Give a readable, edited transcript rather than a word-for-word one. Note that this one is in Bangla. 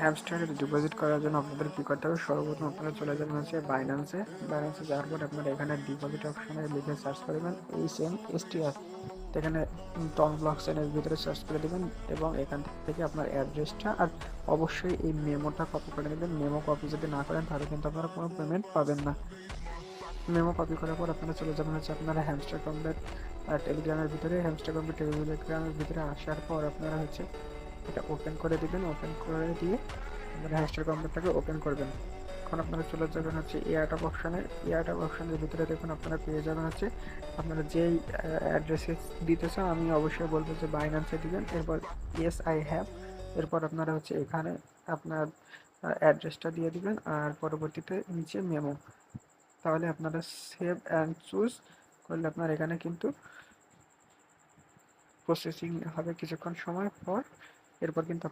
হ্যামস্টারে ডিপোজিট করার জন্য আপনাদের কী করতে হবে, সর্বপ্রথম আপনারা চলে যাবেন হচ্ছে বাইন্যান্সে যাওয়ার পর আপনারা এখানে ডিপোজিট অপশনে লিখে সার্চ করবেন HMSTR, এখানে টন ব্লক চেনের ভিতরে সার্চ করে দেবেন এবং এখান থেকে আপনার অ্যাড্রেসটা আর অবশ্যই এই মেমোটা কপি করে নেবেন। মেমো কপি যদি না করেন তাহলে কিন্তু আপনারা কোনো পেমেন্ট পাবেন না। মেমো কপি করার পর আপনারা চলে যাবেন হচ্ছে আপনারা হ্যামস্টার কমপ্লেট টেলিগ্রামের ভিতরে। হ্যামস্টার কমপ্লেট টেলিগ্রামের ভিতরে আসার পর আপনারা হচ্ছে এটা ওপেন করে দিবেন। ওপেন করে দিয়ে আপনারা হ্যামস্টার কমপ্লেটটাকে ওপেন করবেন। এখন আপনারা চলে যাবেন হচ্ছে এয়ারটপ অপশনের ভিতরে। দেখুন আপনারা পেয়ে যাবেন হচ্ছে আপনারা যেই অ্যাড্রেসে দিতে চান, আমি অবশ্যই বলবো যে বাইন্যান্সে দিবেন। এরপর ইয়েস আই হ্যাভ, এরপর আপনারা হচ্ছে এখানে আপনার অ্যাড্রেসটা দিয়ে দিবেন আর পরবর্তীতে নিচে মেমো। তাহলে আপনারা সেভ অ্যান্ড চুজ করলে আপনার এখানে কিন্তু প্রসেসিং হবে কিছুক্ষণ সময় পর। এরপর কিন্তু